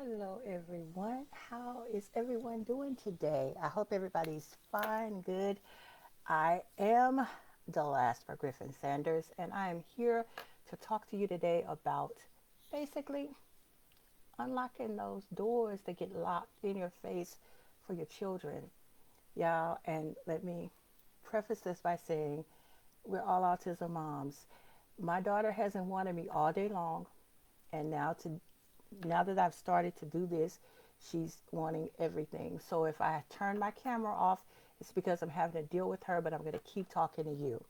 Hello, everyone. How is everyone doing today? I hope everybody's fine, good. I am Delasper Griffin Sanders, and I am here to talk to you today about basically unlocking those doors that get locked in your face for your children. Y'all, and let me preface this by saying we're all autism moms. My daughter hasn't wanted me all day long, and now that I've started to do this, she's wanting everything. So if I turn my camera off, it's because I'm having to deal with her, but I'm going to keep talking to you.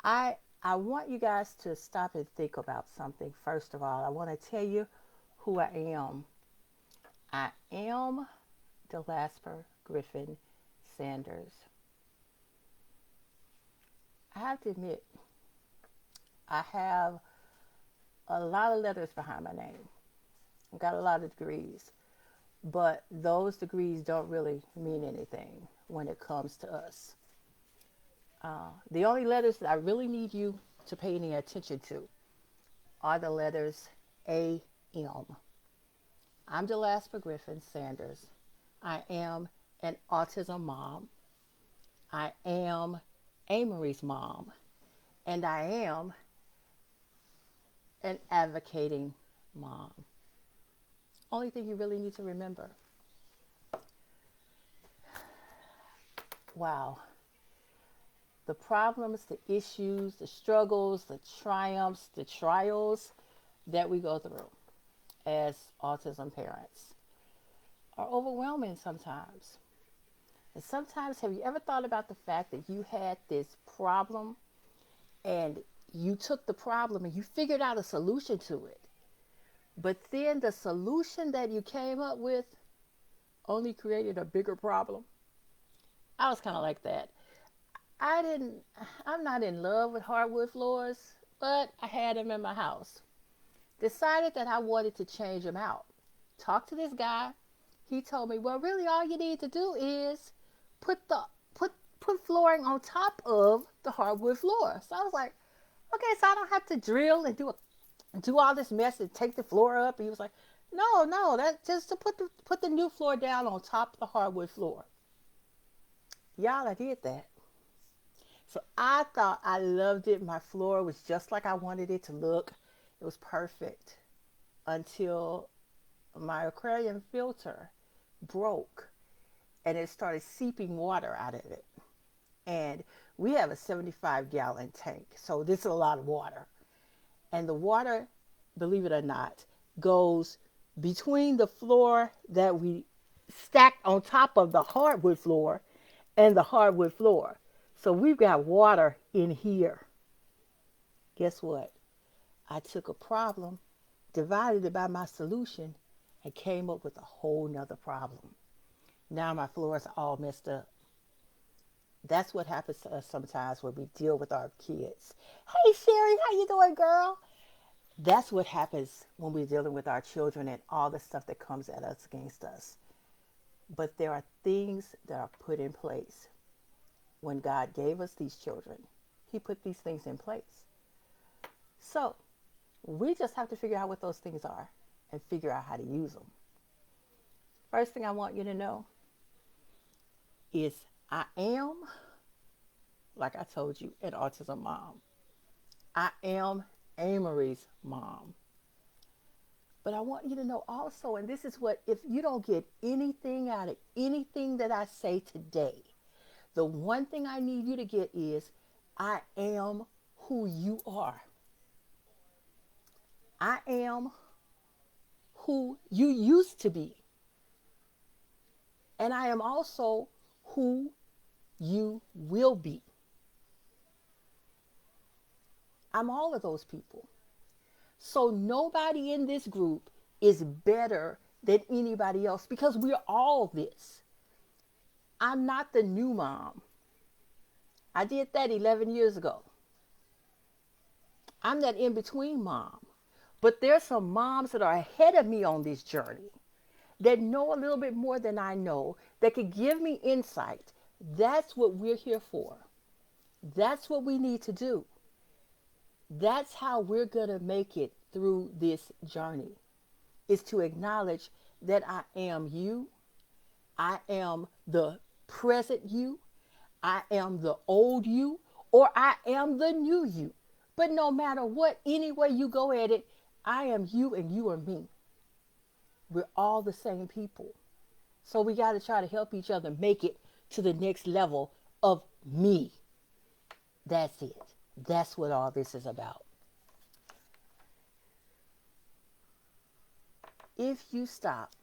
I want you guys to stop and think about something. First of all, I want to tell you who I am. I am Delasper Griffin Sanders. I have to admit, I have a lot of letters behind my name. I've got a lot of degrees. But those degrees don't really mean anything when it comes to us. The only letters that I really need you to pay any attention to are the letters A-M. I'm Delasper Griffin Sanders. I am an autism mom. I am Amory's mom. And I am an advocating mom. Only thing you really need to remember. Wow. The problems, the issues, the struggles, the triumphs, the trials that we go through as autism parents are overwhelming sometimes. And sometimes, have you ever thought about the fact that you had this problem and you took the problem and you figured out a solution to it? But then the solution that you came up with only created a bigger problem. I was kind of like that. I didn't, I'm not in love with hardwood floors, but I had them in my house. Decided that I wanted to change them out. Talked to this guy. He told me, well, really all you need to do is put the put flooring on top of the hardwood floor. So I was like, okay, so I don't have to drill and do all this mess and take the floor up. And he was like, no, that just to put the new floor down on top of the hardwood floor. Y'all, I did that. So I thought I loved it. My floor was just like I wanted it to look. It was perfect until my aquarium filter broke and it started seeping water out of it. And we have a 75-gallon tank, so this is a lot of water. And the water, believe it or not, goes between the floor that we stacked on top of the hardwood floor and the hardwood floor. So we've got water in here. Guess what? I took a problem, divided it by my solution, and came up with a whole nother problem. Now my floors are all messed up. That's what happens to us sometimes when we deal with our kids. Hey Sherry, how you doing, girl? That's what happens when we're dealing with our children and all the stuff that comes at us against us. But there are things that are put in place. When God gave us these children, He put these things in place. So we just have to figure out what those things are and figure out how to use them. First thing I want you to know is I am, like I told you, an autism mom. I am Amory's mom. But I want you to know also, and this is what, if you don't get anything out of anything that I say today, the one thing I need you to get is I am who you are. I am who you used to be. And I am also who you will be. I'm all of those people. So nobody in this group is better than anybody else because we're all this. I'm not the new mom. I did that 11 years ago. I'm that in between mom. But there's some moms that are ahead of me on this journey that know a little bit more than I know, that can give me insight. That's what we're here for. That's what we need to do. That's how we're going to make it through this journey. is to acknowledge that I am you. I am the present you. I am the old you, or I am the new you. But no matter what, any way you go at it, I am you and you are me. We're all the same people. So we got to try to help each other make it to the next level of me. That's it. That's what all this is about. If you stop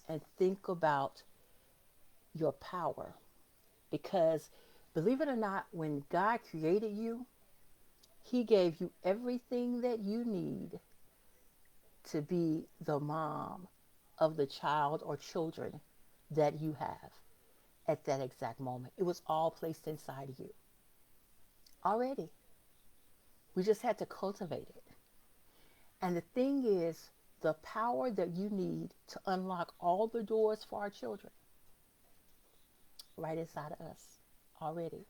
and think about your power, because believe it or not, when God created you, He gave you everything that you need to be the mom of the child or children that you have at that exact moment. It was all placed inside of you already. We just had to cultivate it. And the thing is, the power that you need to unlock all the doors for our children right inside of us already.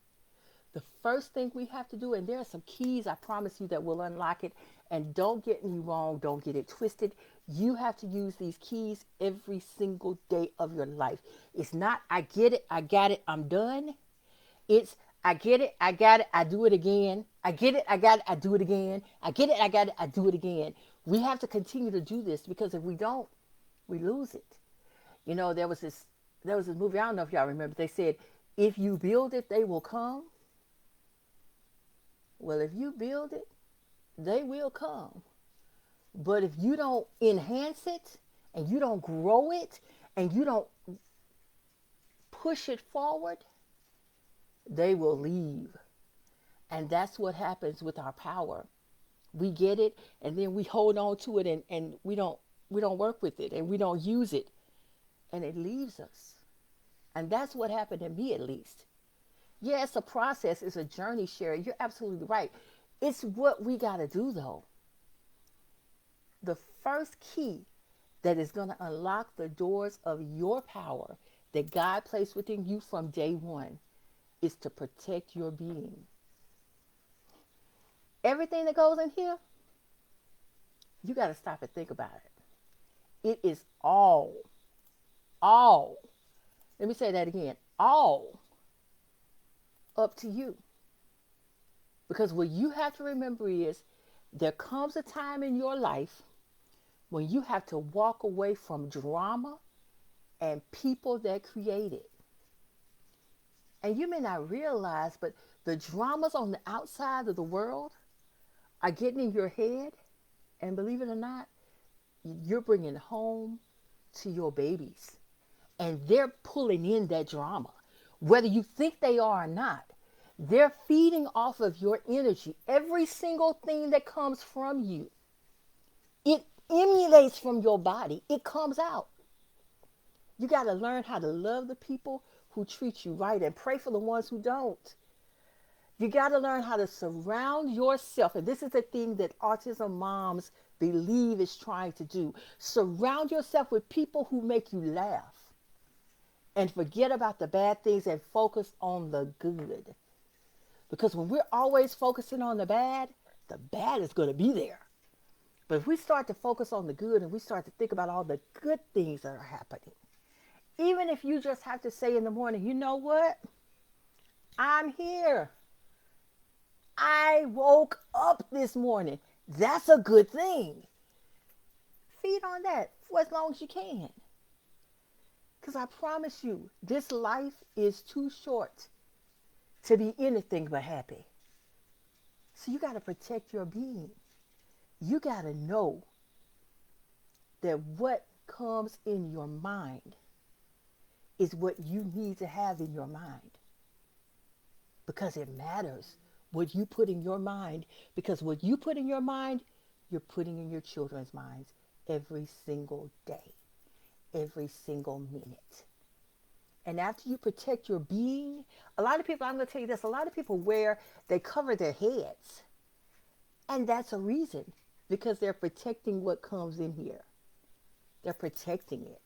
The first thing we have to do, and there are some keys, I promise you, that will unlock it. And don't get me wrong, don't get it twisted. You have to use these keys every single day of your life. It's not, I get it, I got it, I'm done. It's, I get it, I got it, I do it again. I get it, I got it, I do it again. I get it, I got it, I do it again. We have to continue to do this, because if we don't, we lose it. You know, there was this movie, I don't know if y'all remember, they said, if you build it, they will come. Well, if you build it, they will come. But if you don't enhance it, and you don't grow it, and you don't push it forward, they will leave. And that's what happens with our power. We get it, and then we hold on to it, and we don't work with it, and we don't use it, and it leaves us. And that's what happened to me, at least. Yeah, it's a process, it's a journey, Sherry. You're absolutely right. It's what we got to do, though. The first key that is going to unlock the doors of your power that God placed within you from day one is to protect your being. Everything that goes in here, you got to stop and think about it. It is all, let me say that again, all up to you. Because what you have to remember is there comes a time in your life when you have to walk away from drama and people that create it. And you may not realize, but the dramas on the outside of the world are getting in your head. And believe it or not, you're bringing home to your babies. And they're pulling in that drama. Whether you think they are or not, they're feeding off of your energy. Every single thing that comes from you, it emulates from your body. It comes out. You got to learn how to love the people who treat you right and pray for the ones who don't. You got to learn how to surround yourself. And this is the thing that autism moms believe is trying to do. Surround yourself with people who make you laugh. And forget about the bad things and focus on the good. Because when we're always focusing on the bad is going to be there. But if we start to focus on the good and we start to think about all the good things that are happening, even if you just have to say in the morning, you know what? I'm here. I woke up this morning. That's a good thing. Feed on that for as long as you can. Because I promise you, this life is too short to be anything but happy. So you got to protect your being. You got to know that what comes in your mind is what you need to have in your mind. Because it matters what you put in your mind. Because what you put in your mind, you're putting in your children's minds every single day, every single minute. And after you protect your being, a lot of people, I'm going to tell you this, a lot of people they cover their heads. And that's a reason, because they're protecting what comes in here. They're protecting it.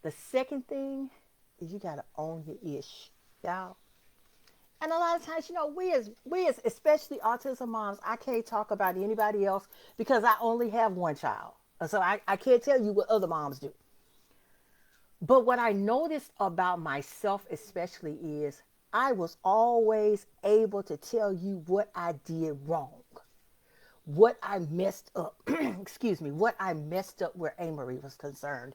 The second thing is you got to own your ish, y'all. And a lot of times, we as especially autism moms, I can't talk about anybody else because I only have one child. So I can't tell you what other moms do. But what I noticed about myself, especially, is I was always able to tell you what I did wrong, what I messed up. Excuse me, what I messed up where Amory was concerned,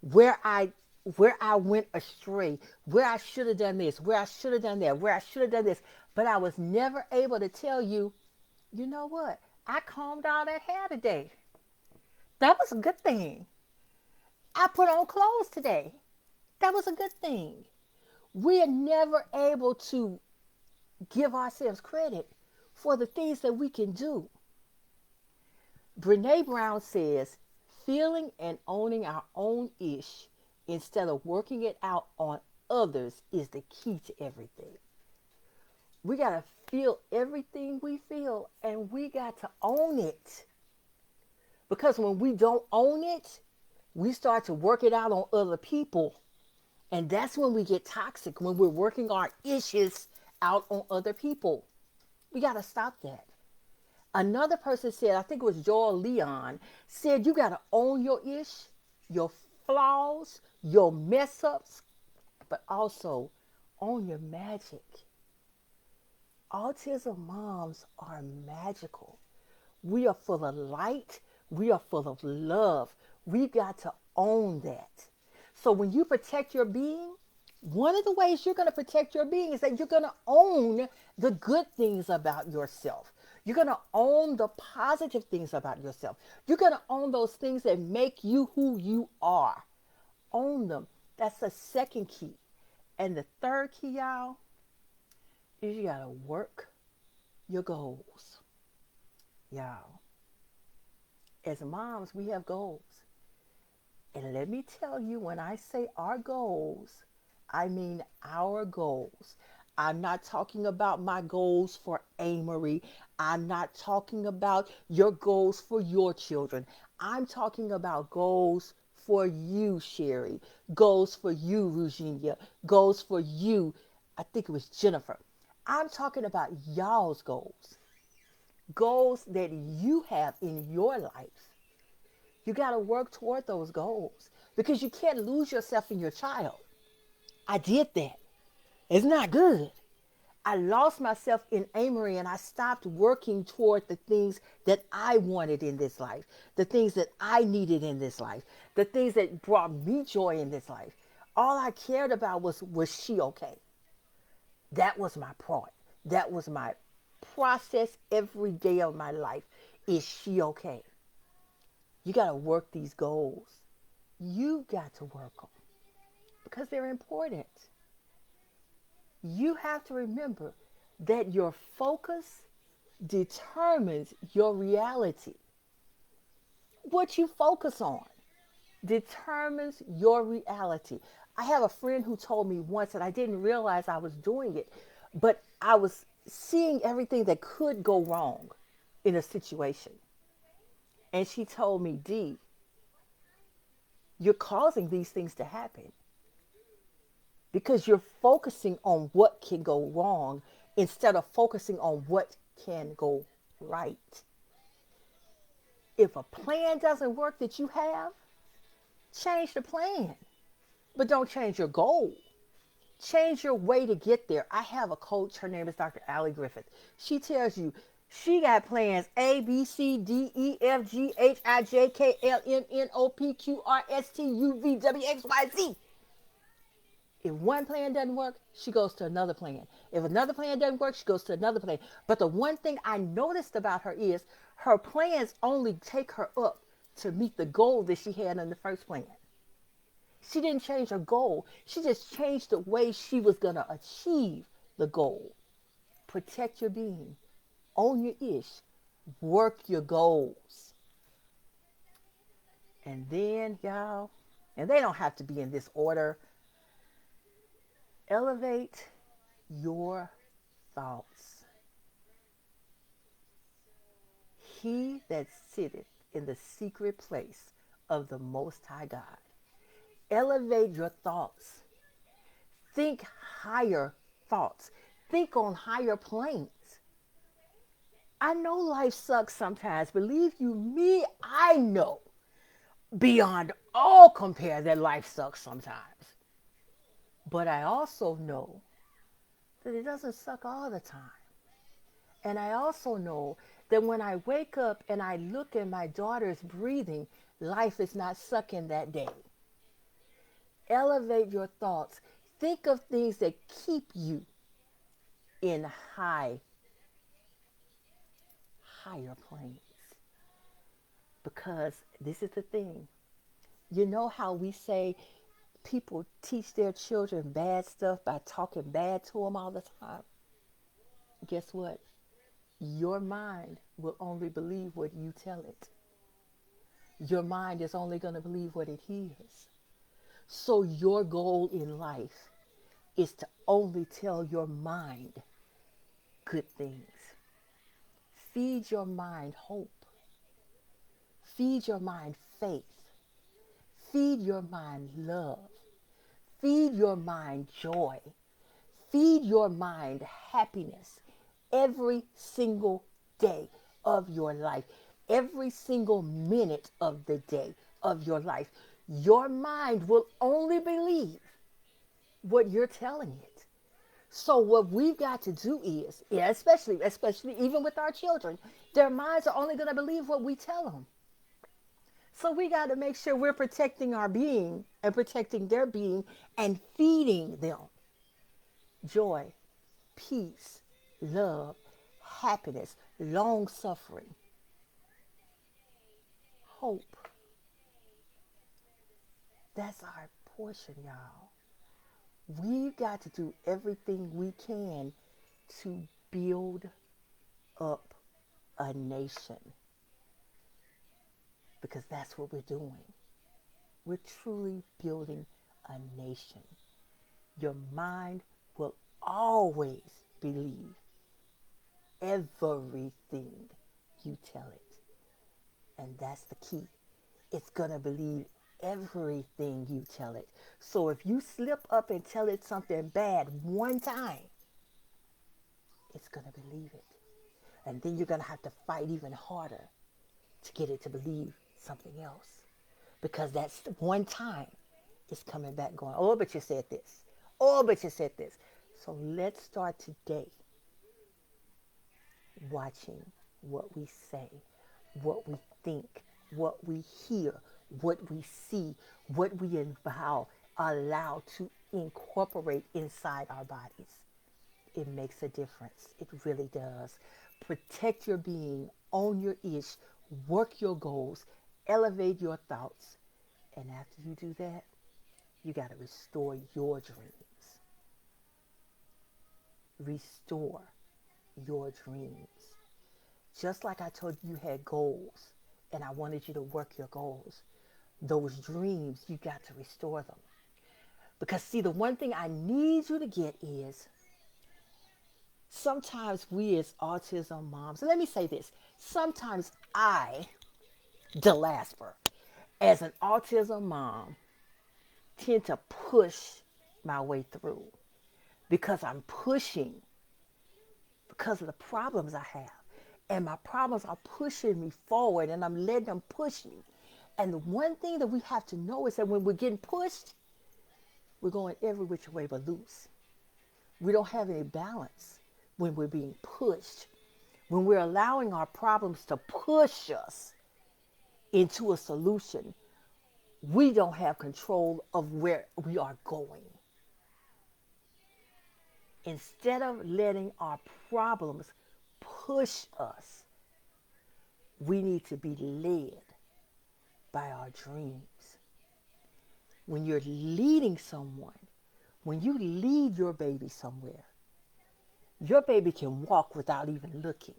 where I where I went astray, where I should have done this, where I should have done that, where I should have done this. But I was never able to tell you, you know what? I combed all that hair today. That was a good thing. I put on clothes today. That was a good thing. We are never able to give ourselves credit for the things that we can do. Brene Brown says, feeling and owning our own ish instead of working it out on others is the key to everything. We got to feel everything we feel and we got to own it. Because when we don't own it, we start to work it out on other people. And that's when we get toxic, when we're working our issues out on other people. We got to stop that. Another person said, I think it was Joel Leon, said you got to own your ish, your flaws, your mess ups, but also own your magic. Autism moms are magical. We are full of light. We are full of love. We got to own that. So when you protect your being, one of the ways you're going to protect your being is that you're going to own the good things about yourself. You're going to own the positive things about yourself. You're going to own those things that make you who you are. Own them. That's the second key. And the third key, y'all, is you got to work your goals. Y'all, as moms, we have goals. And let me tell you, when I say our goals, I mean our goals. I'm not talking about my goals for Amory. I'm not talking about your goals for your children. I'm talking about goals for you, Sherry. Goals for you, Rugenia. Goals for you, I think it was Jennifer. I'm talking about y'all's goals. Goals that you have in your life. You got to work toward those goals because you can't lose yourself in your child. I did that. It's not good. I lost myself in Amory and I stopped working toward the things that I wanted in this life, the things that I needed in this life, the things that brought me joy in this life. All I cared about was she okay? That was my part. That was my process every day of my life. Is she okay? You got to work these goals. You got to work them because they're important. You have to remember that your focus determines your reality. What you focus on determines your reality. I have a friend who told me once, and I didn't realize I was doing it, but I was seeing everything that could go wrong in a situation. And she told me, D, you're causing these things to happen because you're focusing on what can go wrong instead of focusing on what can go right. If a plan doesn't work that you have, change the plan, but don't change your goal. Change your way to get there. I have a coach, her name is Dr. Allie Griffith. She tells you she got plans A, B, C, D, E, F, G, H, I, J, K, L, M, N, O, P, Q, R, S, T, U, V, W, X, Y, Z. If one plan doesn't work, she goes to another plan. If another plan doesn't work, she goes to another plan. But the one thing I noticed about her is her plans only take her up to meet the goal that she had in the first plan. She didn't change her goal. She just changed the way she was going to achieve the goal. Protect your being. Own your ish. Work your goals. And then, y'all, and they don't have to be in this order, elevate your thoughts. He that sitteth in the secret place of the Most High God. Elevate your thoughts. Think higher thoughts. Think on higher planes. I know life sucks sometimes. Believe you me, I know. beyond all compare that life sucks sometimes. But I also know that it doesn't suck all the time. And I also know that when I wake up and I look at my daughter's breathing, life is not sucking that day. Elevate your thoughts. Think of things that keep you in higher planes. Because this is the thing. You know how we say people teach their children bad stuff by talking bad to them all the time? Guess what? Your mind will only believe what you tell it. Your mind is only going to believe what it hears. So your goal in life is to only tell your mind good things. Feed your mind hope. Feed your mind faith. Feed your mind love. Feed your mind joy. Feed your mind happiness every single day of your life, every single minute of the day of your life. Your mind will only believe what you're telling it. So what we've got to do is, especially even with our children, their minds are only going to believe what we tell them. So we got to make sure we're protecting our being and protecting their being and feeding them joy, peace, love, happiness, long suffering, hope. That's our portion, y'all. We've got to do everything we can to build up a nation, because that's what we're doing. We're truly building a nation. Your mind will always believe everything you tell it. And that's the key. It's going to believe everything you tell it. So if you slip up and tell it something bad one time, it's going to believe it. And then you're going to have to fight even harder to get it to believe something else. Because that's one time it's coming back going, oh, but you said this. Oh, but you said this. So let's start today watching what we say, what we think, what we hear, what we see, what we allow to incorporate inside our bodies. It makes a difference. It really does. Protect your being, own your ish, work your goals, elevate your thoughts. And after you do that, you got to restore your dreams. Restore your dreams. Just like I told you had goals and I wanted you to work your goals, those dreams, you got to restore them. Because see, the one thing I need you to get is sometimes we as autism moms, and let me say this, sometimes I, Delasper, as an autism mom, tend to push my way through because I'm pushing because of the problems I have. And my problems are pushing me forward and I'm letting them push me. And the one thing that we have to know is that when we're getting pushed, we're going every which way but loose. We don't have any balance when we're being pushed. When we're allowing our problems to push us into a solution, we don't have control of where we are going. Instead of letting our problems push us, we need to be led by our dreams. When you're leading someone, when you lead your baby somewhere, your baby can walk without even looking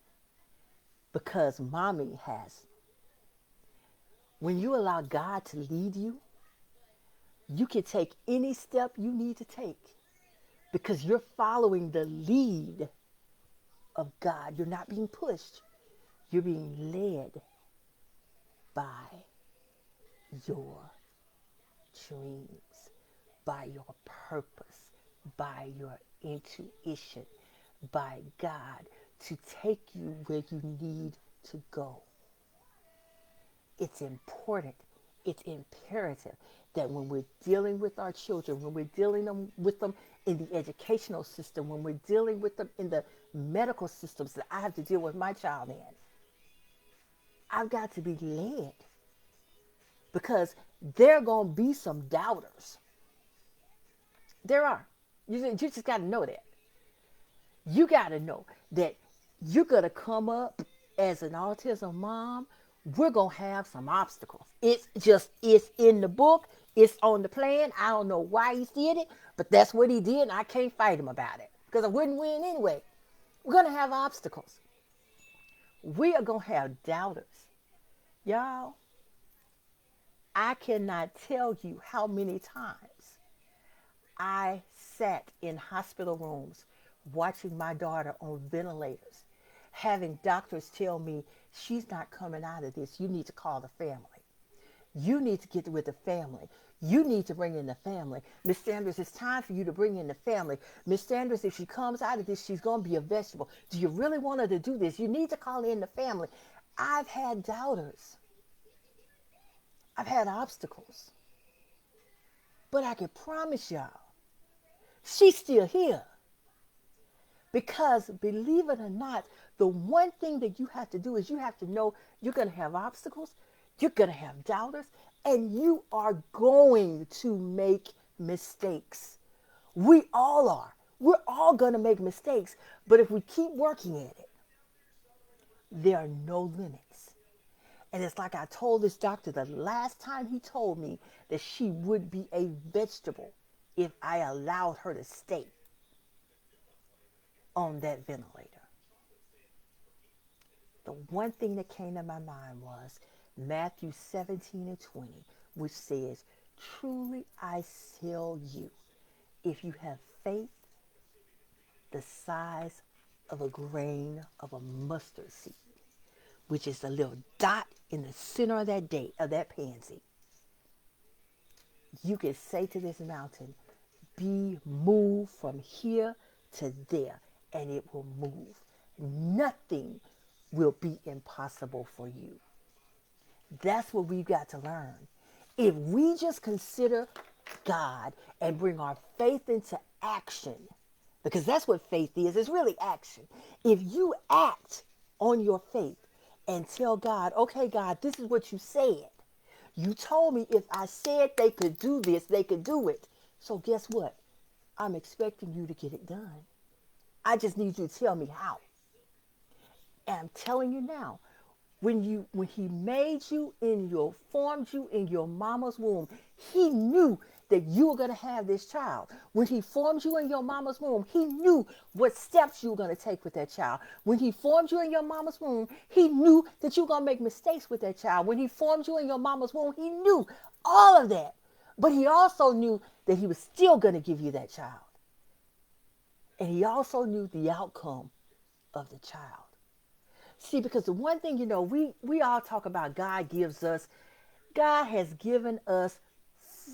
because mommy has. When you allow God to lead you, you can take any step you need to take because you're following the lead of God. You're not being pushed. You're being led by your dreams, by your purpose, by your intuition, by God to take you where you need to go. It's important It's imperative that when we're dealing with our children, when we're with them in the educational system, when we're dealing with them in the medical systems that I have to deal with my child in, I've got to be led because there are going to be some doubters. There are. You just got to know that. You got to know that you're going to come up as an autism mom. We're going to have some obstacles. It's in the book. It's on the plan. I don't know why he did it, but that's what he did, and I can't fight him about it because I wouldn't win anyway. We're going to have obstacles. We are going to have doubters. Y'all, I cannot tell you how many times I sat in hospital rooms watching my daughter on ventilators, having doctors tell me, she's not coming out of this. You need to call the family. You need to get with the family. You need to bring in the family. Miss Sanders, it's time for you to bring in the family. Miss Sanders, if she comes out of this, she's going to be a vegetable. Do you really want her to do this? You need to call in the family. I've had doubters. I've had obstacles. But I can promise y'all, she's still here. Because believe it or not, the one thing that you have to do is you have to know you're going to have obstacles, you're going to have doubters, and you are going to make mistakes. We all are. We're all going to make mistakes. But if we keep working at it, there are no limits. And it's like I told this doctor the last time he told me that she would be a vegetable if I allowed her to stay on that ventilator. The one thing that came to my mind was Matthew 17:20, which says, truly I tell you, if you have faith the size of a grain of a mustard seed, which is a little dot in the center of that day, of that pansy, you can say to this mountain, be moved from here to there, and it will move. Nothing will be impossible for you. That's what we've got to learn. If we just consider God and bring our faith into action, because that's what faith is, it's really action. If you act on your faith and tell God, okay, God, this is what you said. You told me if I said they could do this, they could do it. So guess what? I'm expecting you to get it done. I just need you to tell me how. And I'm telling you now, when he made you formed you in your mama's womb, he knew that you were going to have this child. When he formed you in your mama's womb, he knew what steps you were going to take with that child. When he formed you in your mama's womb, he knew that you were going to make mistakes with that child. When he formed you in your mama's womb, he knew all of that. But he also knew that he was still going to give you that child. And he also knew the outcome of the child. See, because the one thing, we all talk about God has given us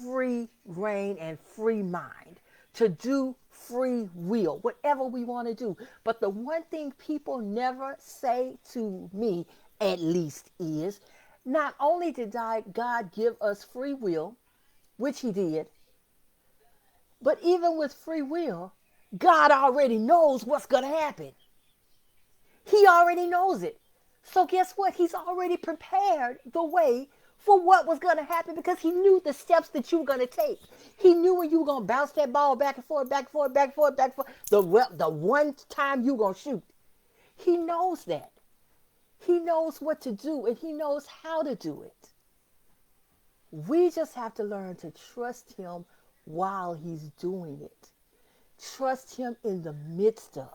free reign and free mind to do free will, whatever we want to do. But the one thing people never say to me, at least, is not only did God give us free will, which he did, but even with free will, God already knows what's going to happen. He already knows it. So guess what? He's already prepared the way for what was going to happen because he knew the steps that you were going to take. He knew when you were going to bounce that ball back and forth, back and forth, back and forth, back and forth. The one time you were going to shoot. He knows that. He knows what to do and he knows how to do it. We just have to learn to trust him while he's doing it. Trust him in the midst of.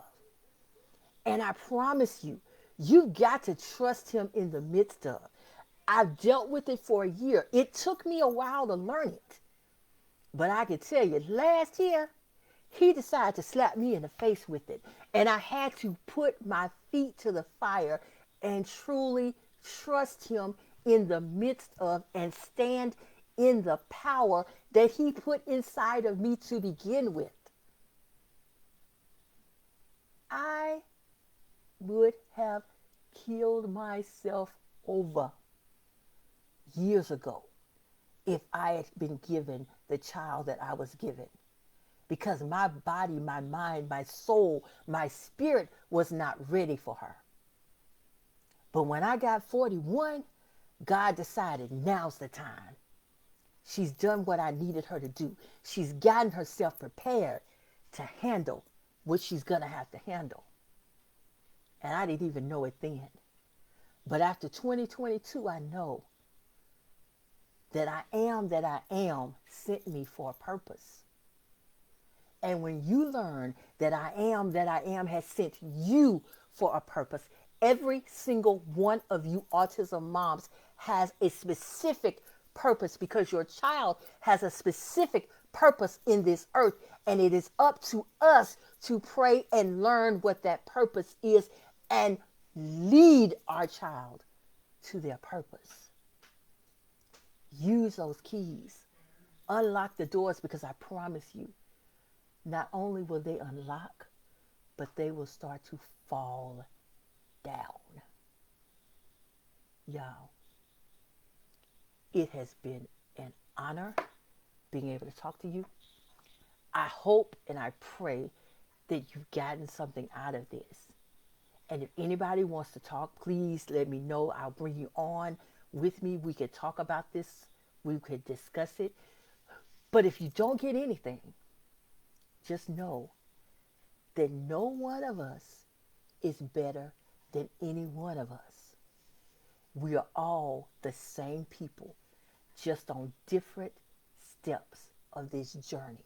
And I promise you, you've got to trust him in the midst of. I've dealt with it for a year. It took me a while to learn it. But I can tell you, last year, he decided to slap me in the face with it. And I had to put my feet to the fire and truly trust him in the midst of and stand in the power that he put inside of me to begin with. I would have killed myself over years ago if I had been given the child that I was given. Because my body, my mind, my soul, my spirit was not ready for her. But when I got 41, God decided now's the time. She's done what I needed her to do. She's gotten herself prepared to handle what she's going to have to handle. And I didn't even know it then. But after 2022, I know that I am sent me for a purpose. And when you learn that I am has sent you for a purpose, every single one of you autism moms has a specific purpose, because your child has a specific purpose in this earth. And it is up to us to pray and learn what that purpose is and lead our child to their purpose. Use those keys. Unlock the doors, because I promise you, not only will they unlock, but they will start to fall down. Y'all, it has been an honor being able to talk to you. I hope and I pray that you've gotten something out of this. And if anybody wants to talk, please let me know. I'll bring you on with me. We could talk about this. We could discuss it. But if you don't get anything, just know that no one of us is better than any one of us. We are all the same people, just on different steps of this journey.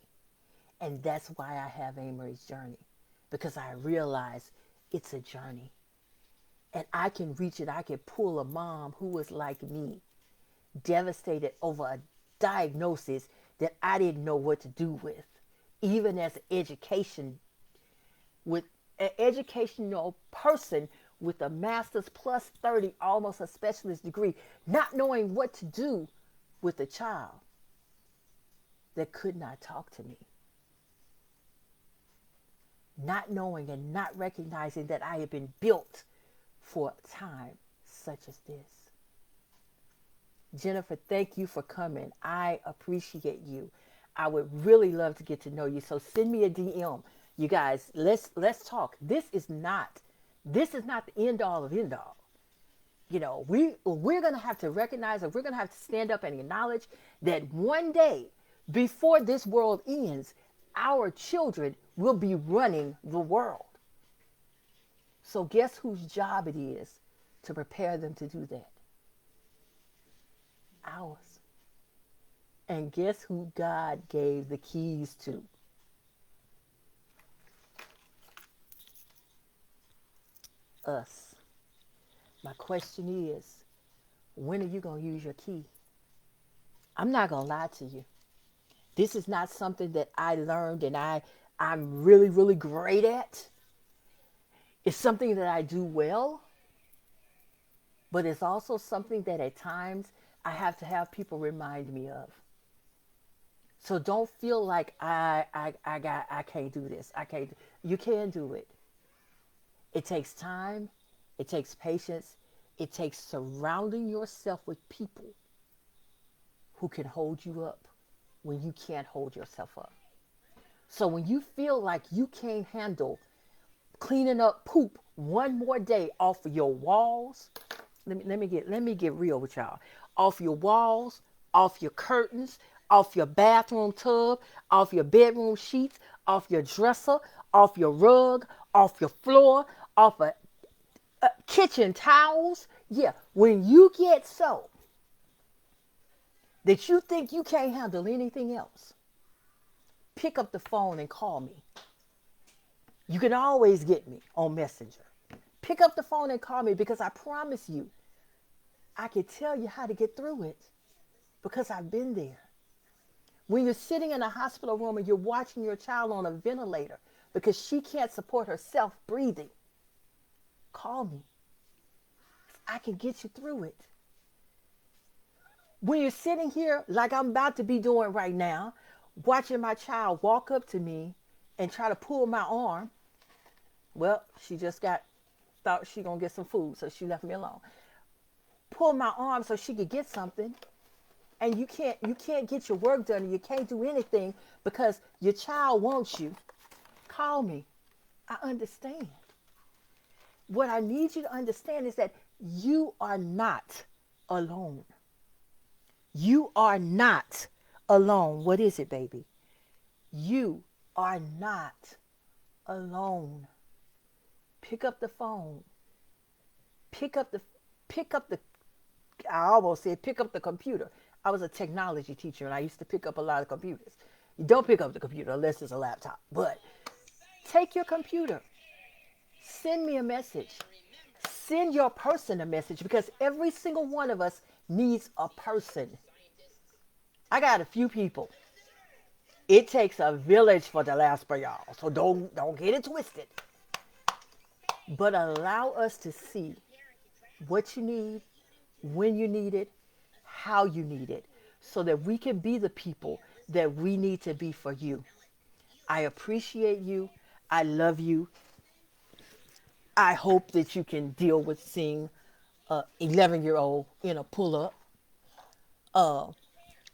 And that's why I have Amory's Journey, because I realize it's a journey. And I can reach it. I can pull a mom who was like me, devastated over a diagnosis that I didn't know what to do with. Even as with an educational person with a master's plus 30, almost a specialist degree, not knowing what to do with a child that could not talk to me. Not knowing and not recognizing that I had been built for a time such as this. Jennifer, thank you for coming. I appreciate you. I would really love to get to know you. So send me a DM. You guys, let's talk. This is not the end all of end all. You know, we're going to have to recognize, and we're going to have to stand up and acknowledge that one day before this world ends, our children will be running the world. So guess whose job it is to prepare them to do that? Ours. And guess who God gave the keys to? Us. My question is, when are you going to use your key? I'm not going to lie to you. This is not something that I learned and I'm really, really great at. It's something that I do well, but it's also something that at times I have to have people remind me of. So don't feel like I can't do this. You can do it. It takes time. It takes patience. It takes surrounding yourself with people who can hold you up when you can't hold yourself up. So when you feel like you can't handle cleaning up poop one more day off of your walls, let me get real with y'all. Off your walls, off your curtains, off your bathroom tub, off your bedroom sheets, off your dresser, off your rug, off your floor, off of kitchen towels. Yeah, when you get so that you think you can't handle anything else, pick up the phone and call me. You can always get me on Messenger. Pick up the phone and call me, because I promise you, I can tell you how to get through it, because I've been there. When you're sitting in a hospital room and you're watching your child on a ventilator because she can't support herself breathing, call me. I can get you through it. When you're sitting here like I'm about to be doing right now, watching my child walk up to me and try to pull my arm, well, she just thought she gonna get some food, so she left me alone. Pull my arm so she could get something. and you can't get your work done, and you can't do anything because your child wants you, call me. I understand. What I need you to understand is that you are not alone. You are not alone. What is it, baby? You are not alone. Pick up the phone. Pick up the pick up the I almost said pick up the computer. I was a technology teacher and I used to pick up a lot of computers. You don't pick up the computer unless it's a laptop. But take your computer. Send me a message. Send your person a message because every single one of us needs a person. I got a few people. It takes a village for the last for y'all. So don't get it twisted. But allow us to see what you need, when you need it, how you need it, so that we can be the people that we need to be for you. I appreciate you. I love you. I hope that you can deal with seeing a 11-year-old in a pull-up. Uh,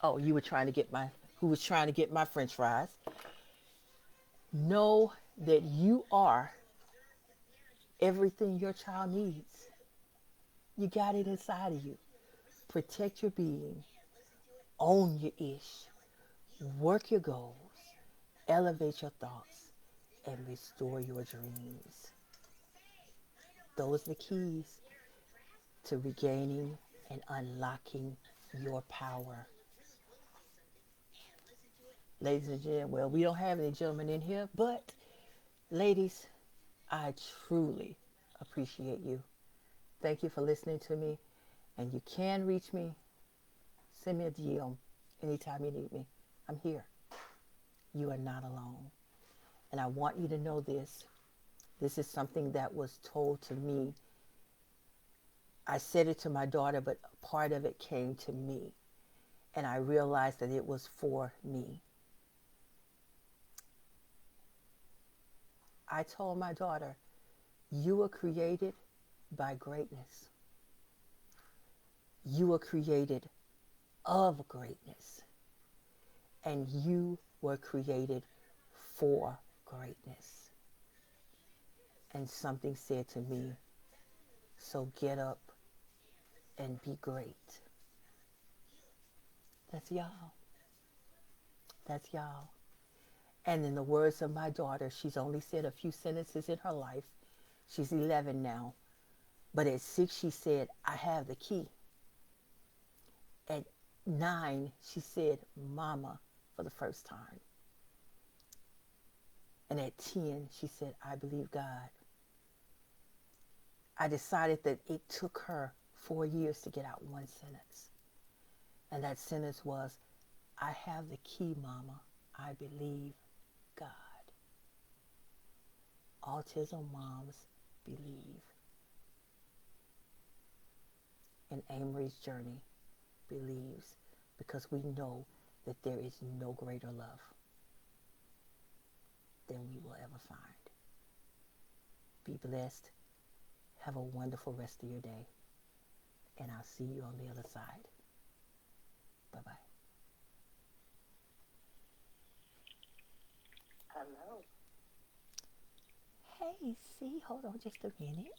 oh, you were trying to get my, who was trying to get my French fries. Know that you are everything your child needs. You got it inside of you. Protect your being. Own your ish. Work your goals. Elevate your thoughts. And restore your dreams. Those are the keys to regaining and unlocking your power. Ladies and gentlemen, well, we don't have any gentlemen in here, but ladies, I truly appreciate you. Thank you for listening to me. And you can reach me. Send me a DM anytime you need me. I'm here. You are not alone. And I want you to know this. This is something that was told to me. I said it to my daughter, but part of it came to me. And I realized that it was for me. I told my daughter, you were created by greatness. You were created of greatness. And you were created for greatness. And something said to me, so get up and be great. That's y'all. That's y'all. And in the words of my daughter, she's only said a few sentences in her life. She's 11 now. But at 6, she said, I have the key. At 9, she said, Mama, for the first time. And at 10, she said, I believe God. I decided that it took her 4 years to get out one sentence. And that sentence was, I have the key, Mama. I believe God. Autism moms believe. And Amory's journey believes because we know that there is no greater love than we will ever find. Be blessed. Have a wonderful rest of your day. And I'll see you on the other side. Bye-bye. Hello. Hey, see, hold on just a minute.